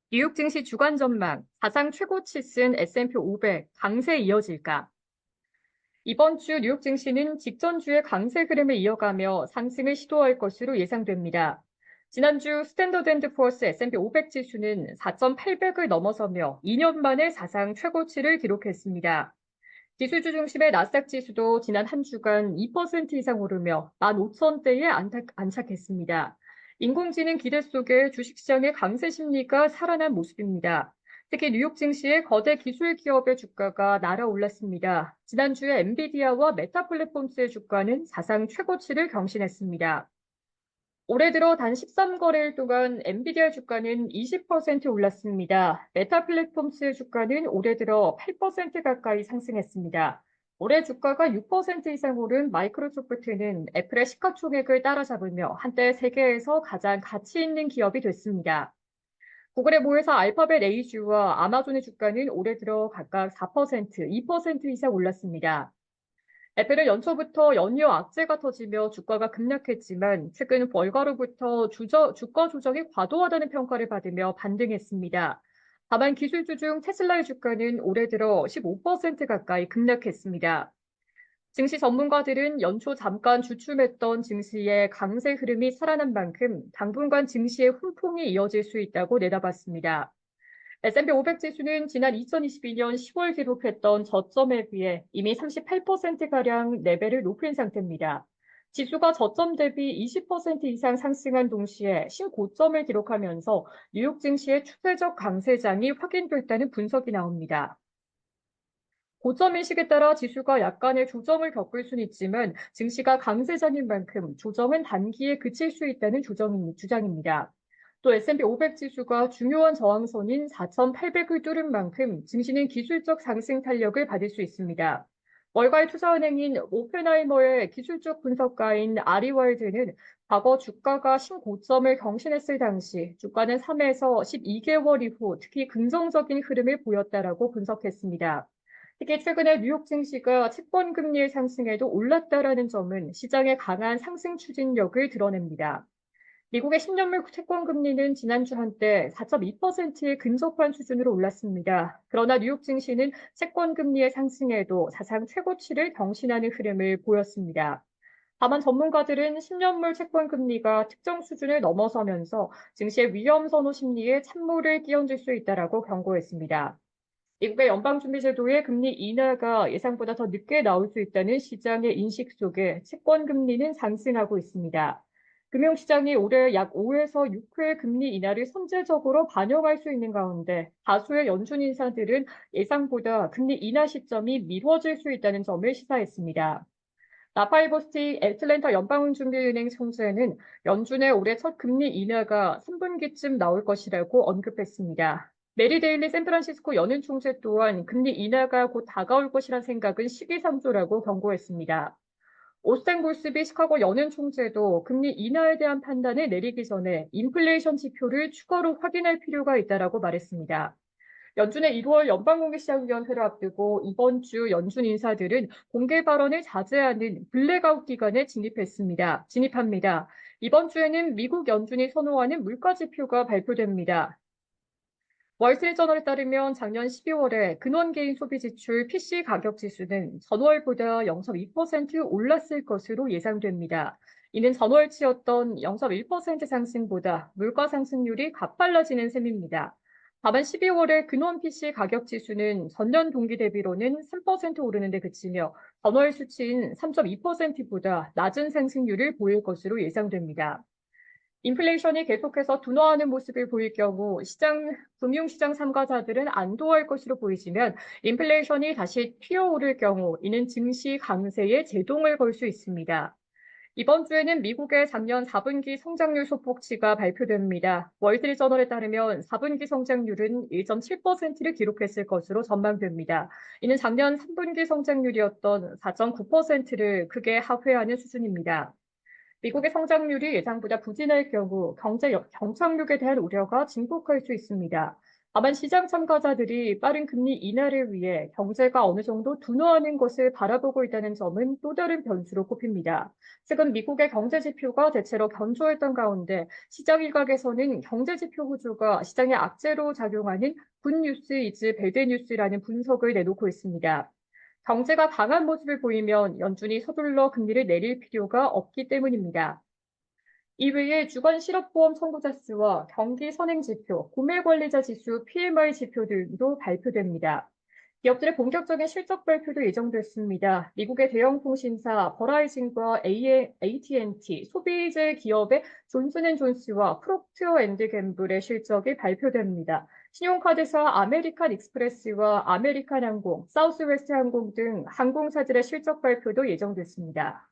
뉴욕 증시 주간 전망, 사상 최고치 쓴 S&P 500 강세 이어질까? 이번 주 뉴욕 증시는 직전 주의 강세 흐름을 이어가며 상승을 시도할 것으로 예상됩니다. 지난주 스탠더드 앤드 푸어스 S&P 500 지수는 4,800을 넘어서며 2년 만에 사상 최고치를 기록했습니다. 지수주 중심의 나스닥 지수도 지난 한 주간 2% 이상 오르며 15,000대에 안착했습니다. 인공지능 기대 속에 주식시장의 강세 심리가 살아난 모습입니다. 특히 뉴욕 증시의 거대 기술 기업의 주가가 날아올랐습니다. 지난주에 엔비디아와 메타 플랫폼스의 주가는 사상 최고치를 경신했습니다. 올해 들어 단 13거래일 동안 엔비디아 주가는 20% 올랐습니다. 메타 플랫폼스의 주가는 올해 들어 8% 가까이 상승했습니다. 올해 주가가 6% 이상 오른 마이크로소프트는 애플의 시가총액을 따라잡으며 한때 세계에서 가장 가치 있는 기업이 됐습니다. 구글의 모회사 알파벳 AG와 아마존의 주가는 올해 들어 각각 4%, 2% 이상 올랐습니다. 애플은 연초부터 연이어 악재가 터지며 주가가 급락했지만 최근 월가로부터 주가 조정이 과도하다는 평가를 받으며 반등했습니다. 다만 기술주 중 테슬라의 주가는 올해 들어 15% 가까이 급락했습니다. 증시 전문가들은 연초 잠깐 주춤했던 증시의 강세 흐름이 살아난 만큼 당분간 증시의 훈풍이 이어질 수 있다고 내다봤습니다. S&P 500 지수는 지난 2022년 10월 기록했던 저점에 비해 이미 38%가량 레벨을 높인 상태입니다. 지수가 저점 대비 20% 이상 상승한 동시에 신고점을 기록하면서 뉴욕 증시의 추세적 강세장이 확인됐다는 분석이 나옵니다. 고점 인식에 따라 지수가 약간의 조정을 겪을 수는 있지만 증시가 강세장인 만큼 조정은 단기에 그칠 수 있다는 주장입니다. 또 S&P 500 지수가 중요한 저항선인 4,800을 뚫은 만큼 증시는 기술적 상승 탄력을 받을 수 있습니다. 월가의 투자은행인 오펜하이머의 기술적 분석가인 아리월드는 과거 주가가 신고점을 경신했을 당시 주가는 3에서 12개월 이후 특히 긍정적인 흐름을 보였다라고 분석했습니다. 특히 최근에 뉴욕 증시가 채권 금리의 상승에도 올랐다라는 점은 시장의 강한 상승 추진력을 드러냅니다. 미국의 10년물 채권 금리는 지난주 한때 4.2%에 근접한 수준으로 올랐습니다. 그러나 뉴욕 증시는 채권 금리의 상승에도 사상 최고치를 경신하는 흐름을 보였습니다. 다만 전문가들은 10년물 채권 금리가 특정 수준을 넘어서면서 증시의 위험 선호 심리에 찬물을 끼얹을 수 있다라고 경고했습니다. 미국의 연방준비제도의 금리 인하가 예상보다 더 늦게 나올 수 있다는 시장의 인식 속에 채권 금리는 상승하고 있습니다. 금융시장이 올해 약 5에서 6회 금리 인하를 선제적으로 반영할 수 있는 가운데 다수의 연준 인사들은 예상보다 금리 인하 시점이 미뤄질 수 있다는 점을 시사했습니다. 라파이보스티 애틀랜타 연방준비은행 총재는 연준의 올해 첫 금리 인하가 3분기쯤 나올 것이라고 언급했습니다. 메리 데일리 샌프란시스코 연은 총재 또한 금리 인하가 곧 다가올 것이란 생각은 시기상조라고 경고했습니다. 오스텐 골스비 시카고 연은 총재도 금리 인하에 대한 판단을 내리기 전에 인플레이션 지표를 추가로 확인할 필요가 있다라고 말했습니다. 연준의 1월 연방공개시장위원회를 앞두고 이번 주 연준 인사들은 공개 발언을 자제하는 블랙아웃 기간에 진입합니다. 이번 주에는 미국 연준이 선호하는 물가 지표가 발표됩니다. 월스트리트저널에 따르면 작년 12월에 근원 개인 소비 지출 PC 가격 지수는 전월보다 0.2% 올랐을 것으로 예상됩니다. 이는 전월치였던 0.1% 상승보다 물가 상승률이 가팔라지는 셈입니다. 다만 12월에 근원 PC 가격 지수는 전년 동기 대비로는 3% 오르는 데 그치며 전월 수치인 3.2%보다 낮은 상승률을 보일 것으로 예상됩니다. 인플레이션이 계속해서 둔화하는 모습을 보일 경우 금융시장 참가자들은 안도할 것으로 보이지만 인플레이션이 다시 튀어오를 경우 이는 증시 강세에 제동을 걸 수 있습니다. 이번 주에는 미국의 작년 4분기 성장률 소폭치가 발표됩니다. 월스트리트저널에 따르면 4분기 성장률은 1.7%를 기록했을 것으로 전망됩니다. 이는 작년 3분기 성장률이었던 4.9%를 크게 하회하는 수준입니다. 미국의 성장률이 예상보다 부진할 경우 경제 경착륙에 대한 우려가 증폭할 수 있습니다. 다만 시장 참가자들이 빠른 금리 인하를 위해 경제가 어느 정도 둔화하는 것을 바라보고 있다는 점은 또 다른 변수로 꼽힙니다. 최근 미국의 경제 지표가 대체로 견조했던 가운데 시장 일각에서는 경제 지표 호조가 시장의 악재로 작용하는 굿뉴스 이즈 배드뉴스라는 분석을 내놓고 있습니다. 경제가 강한 모습을 보이면 연준이 서둘러 금리를 내릴 필요가 없기 때문입니다. 이외에 주간 실업보험 청구자 수와 경기 선행지표, 구매관리자 지수, PMI 지표 등도 발표됩니다. 기업들의 본격적인 실적 발표도 예정됐습니다. 미국의 대형 통신사 버라이즌과 AT&T, 소비재 기업의 존슨앤존스와 프록트어앤드갬블의 실적이 발표됩니다. 신용카드사 아메리칸 익스프레스와 아메리칸 항공, 사우스웨스트 항공 등 항공사들의 실적 발표도 예정됐습니다.